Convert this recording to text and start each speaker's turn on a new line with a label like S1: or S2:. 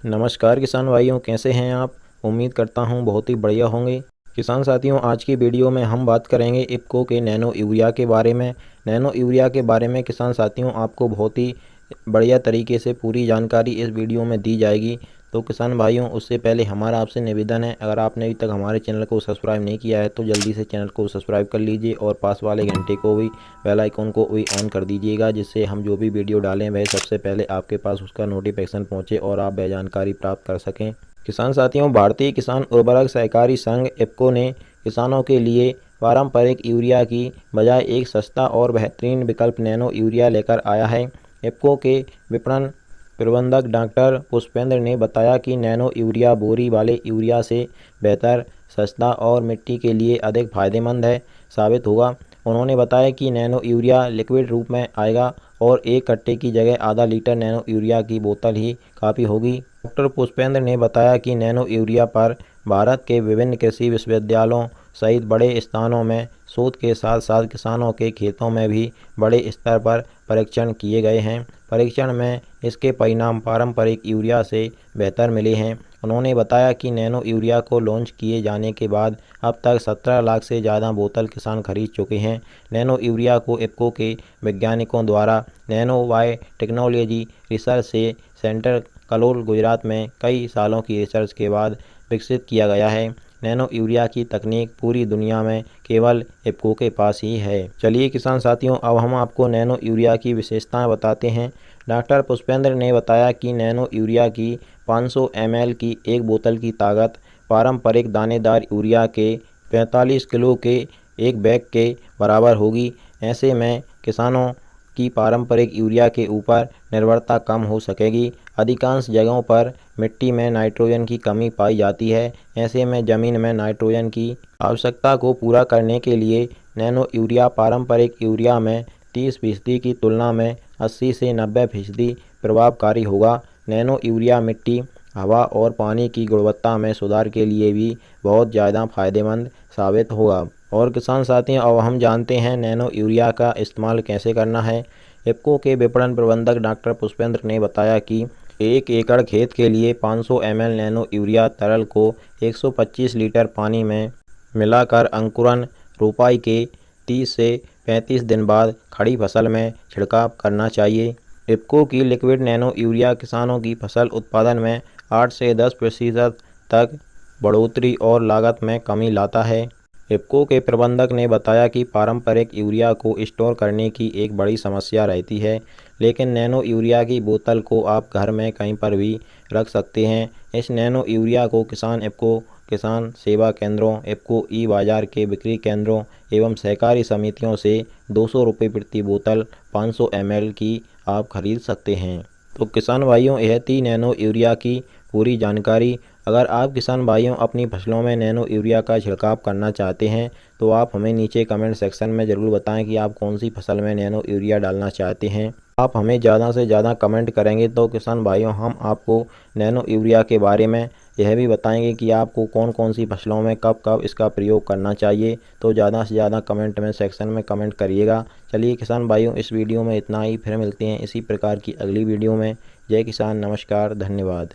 S1: नमस्कार किसान भाइयों, कैसे हैं आप। उम्मीद करता हूं बहुत ही बढ़िया होंगे। किसान साथियों, आज की वीडियो में हम बात करेंगे इफ़को के नैनो यूरिया के बारे में। नैनो यूरिया के बारे में किसान साथियों आपको बहुत ही बढ़िया तरीके से पूरी जानकारी इस वीडियो में दी जाएगी। तो किसान भाइयों, उससे पहले हमारा आपसे निवेदन है, अगर आपने अभी तक हमारे चैनल को सब्सक्राइब नहीं किया है तो जल्दी से चैनल को सब्सक्राइब कर लीजिए और पास वाले घंटे को भी, बेल आइकन को भी ऑन कर दीजिएगा, जिससे हम जो भी वीडियो डालें वह सबसे पहले आपके पास उसका नोटिफिकेशन पहुंचे और आप वह जानकारी प्राप्त कर सकें। किसान साथियों, भारतीय किसान उर्वरक सहकारी संघ इफ़को ने किसानों के लिए पारंपरिक यूरिया की बजाय एक सस्ता और बेहतरीन विकल्प नैनो यूरिया लेकर आया है। इफ़को के विपणन प्रबंधक डॉक्टर पुष्पेंद्र ने बताया कि नैनो यूरिया बोरी वाले यूरिया से बेहतर, सस्ता और मिट्टी के लिए अधिक फायदेमंद साबित होगा। उन्होंने बताया कि नैनो यूरिया लिक्विड रूप में आएगा और एक कट्टे की जगह आधा लीटर नैनो यूरिया की बोतल ही काफ़ी होगी। डॉक्टर पुष्पेंद्र ने बताया कि नैनो यूरिया पर भारत के विभिन्न कृषि विश्वविद्यालयों सहित बड़े स्थानों में शोध के साथ साथ किसानों के खेतों में भी बड़े स्तर पर परीक्षण किए गए हैं। परीक्षण में इसके परिणाम पारंपरिक यूरिया से बेहतर मिले हैं। उन्होंने बताया कि नैनो यूरिया को लॉन्च किए जाने के बाद अब तक 17 लाख से ज़्यादा बोतल किसान खरीद चुके हैं। नैनो यूरिया को इफ़को के वैज्ञानिकों द्वारा नैनो बायो टेक्नोलॉजी रिसर्च से सेंटर कलोल, गुजरात में कई सालों की रिसर्च के बाद विकसित किया गया है। नैनो यूरिया की तकनीक पूरी दुनिया में केवल इफ़को के पास ही है। चलिए किसान साथियों, अब हम आपको नैनो यूरिया की विशेषताएं बताते हैं। डॉक्टर पुष्पेंद्र ने बताया कि नैनो यूरिया की 500 ml की एक बोतल की ताकत पारंपरिक दानेदार यूरिया के 45 किलो के एक बैग के बराबर होगी। ऐसे में किसानों की पारंपरिक यूरिया के ऊपर निर्भरता कम हो सकेगी। अधिकांश जगहों पर मिट्टी में नाइट्रोजन की कमी पाई जाती है। ऐसे में ज़मीन में नाइट्रोजन की आवश्यकता को पूरा करने के लिए नैनो यूरिया पारंपरिक यूरिया में 30% की तुलना में 80 से 90% प्रभावकारी होगा। नैनो यूरिया मिट्टी, हवा और पानी की गुणवत्ता में सुधार के लिए भी बहुत ज़्यादा फायदेमंद साबित होगा। और किसान साथियों, अब हम जानते हैं नैनो यूरिया का इस्तेमाल कैसे करना है। इफ़को के विपणन प्रबंधक डॉक्टर पुष्पेंद्र ने बताया कि 1 एकड़ खेत के लिए 500 ml नैनो यूरिया तरल को 125 लीटर पानी में मिलाकर अंकुरण रोपाई के 30 से 35 दिन बाद खड़ी फसल में छिड़काव करना चाहिए। इफ़को की लिक्विड नैनो यूरिया किसानों की फसल उत्पादन में 8 से 10% तक बढ़ोतरी और लागत में कमी लाता है। इफ़को के प्रबंधक ने बताया कि पारंपरिक यूरिया को स्टोर करने की एक बड़ी समस्या रहती है, लेकिन नैनो यूरिया की बोतल को आप घर में कहीं पर भी रख सकते हैं। इस नैनो यूरिया को किसान इफ़को किसान सेवा केंद्रों, इफ़को ई बाज़ार के बिक्री केंद्रों एवं सहकारी समितियों से 200 रुपये प्रति बोतल 500 ml की आप खरीद सकते हैं। तो किसान भाइयों, यह थी नैनो यूरिया की पूरी जानकारी। अगर आप किसान भाइयों अपनी फसलों में नैनो यूरिया का छिड़काव करना चाहते हैं तो आप हमें नीचे कमेंट सेक्शन में ज़रूर बताएं कि आप कौन सी फसल में नैनो यूरिया डालना चाहते हैं। आप हमें ज़्यादा से ज़्यादा कमेंट करेंगे तो किसान भाइयों हम आपको नैनो यूरिया के बारे में यह भी बताएंगे कि आपको कौन कौन सी फसलों में कब कब इसका प्रयोग करना चाहिए। तो ज़्यादा से ज़्यादा कमेंट में सेक्शन में कमेंट करिएगा। चलिए किसान भाइयों, इस वीडियो में इतना ही। फिर मिलते हैं इसी प्रकार की अगली वीडियो में। जय किसान, नमस्कार, धन्यवाद।